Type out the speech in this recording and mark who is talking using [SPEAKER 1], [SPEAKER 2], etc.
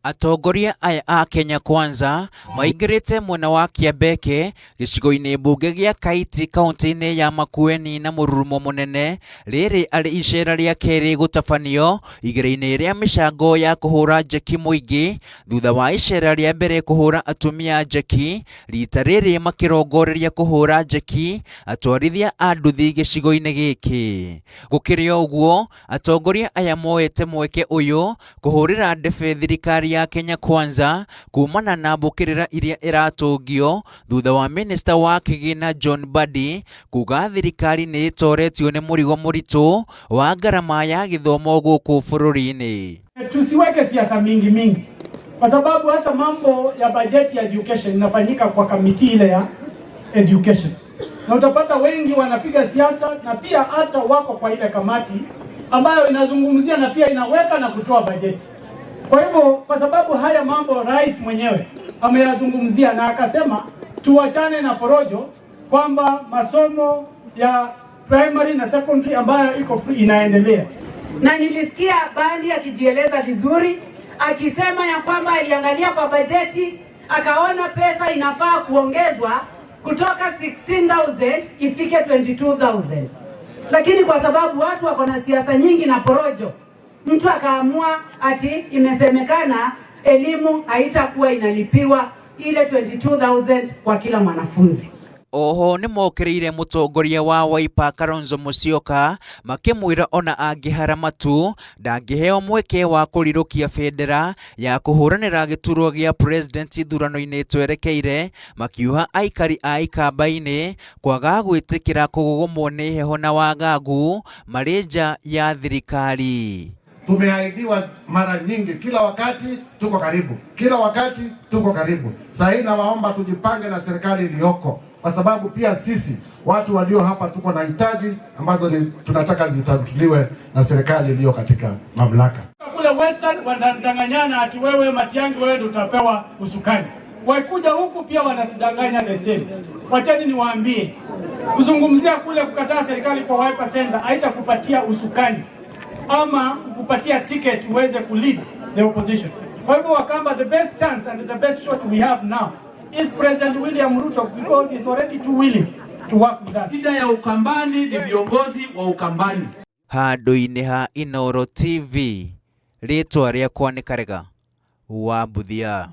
[SPEAKER 1] Atongoria aya a Kenya Kwanza maingirite mwena wa Kiambeke gicigo-ini mbunge gia Kaiti kaunti-ini ya Makueni na mururumo munene riri ari icera ria keri gutabanio igere-ini ria micango ya kuhura njeki muingi thutha wa icera ria mbere kuhura atumia njeki rita riri makirongoreria kuhura njeki atwarithia a nduthi gicigo-ini giki. Gukiri uguo atongoria aya moete mweke uyu kuhurira ndebe thirikari ya Kenya Kwanza kumana na mbukirira iria iratungio thutha wa minista wa kigina John Mbadi kuga thirikari ni itoretio ni murigo muritu wa garama ya githomo guku bururi-ini.
[SPEAKER 2] Tusiweke siasa mingi kwa sababu hata mambo ya bajeti ya education inafanyika kwa kamiti ile ya education, na utapata wengi wanapiga siasa na pia hata wako kwa ile kamati ambayo inazungumzia na pia inaweka na kutoa bajeti. Kwa hivyo kwa sababu haya mambo rais mwenyewe ameyazungumzia na akasema tuachane na porojo kwamba masomo ya primary na secondary ambayo iko free inaendelea.
[SPEAKER 3] Na nilisikia Mbadi akijieleza vizuri akisema ya kwamba aliangalia kwa bajeti akaona pesa inafaa kuongezwa kutoka 16,000 ifike 22,000. Lakini kwa sababu watu wako na siasa nyingi na porojo, mtu akaamua ati imesemekana elimu haitakuwa inalipiwa ile 22,000 kwa kila mwanafunzi.
[SPEAKER 1] Oho ni mokiriire mutongoria wa Wiper Kalonzo Musyoka makimwira ona angihara matu ndangiheo mweke wa kurirukia bendera ya kuhuranira gituro gia president thurano-ini twerekeire, makiuha aikari a ikamba-ini kwaga gwitikira kugugumwo ni heho na wagagu mari nja ya thirikari.
[SPEAKER 4] Tumeahidiwa mara nyingi, kila wakati tuko karibu, kila wakati tuko karibu. Sasa hii nawaomba tujipange na serikali iliyoko, kwa sababu pia sisi watu walio hapa tuko na hitaji ambazo tunataka zitatuliwe na serikali iliyo katika mamlaka.
[SPEAKER 2] Kule Western wanadanganyana ati wewe Matiang'i wewe utapewa usukani. Wakuja huku pia wanatudanganya the same. Wacheni niwaambie, kuzungumzia kule kukataa serikali kwa Wiper Center haitakupatia usukani ama kupatia ticket uweze kulead the opposition. Kwa hivyo Wakamba, the best chance and the best shot we have now is President William Ruto, because he's already too willing to work with us.
[SPEAKER 5] Shida ya Ukambani ni viongozi wa Ukambani.
[SPEAKER 1] Handu-ini ha Inooro TV ritwa riakwa ni Karega wa Buthia.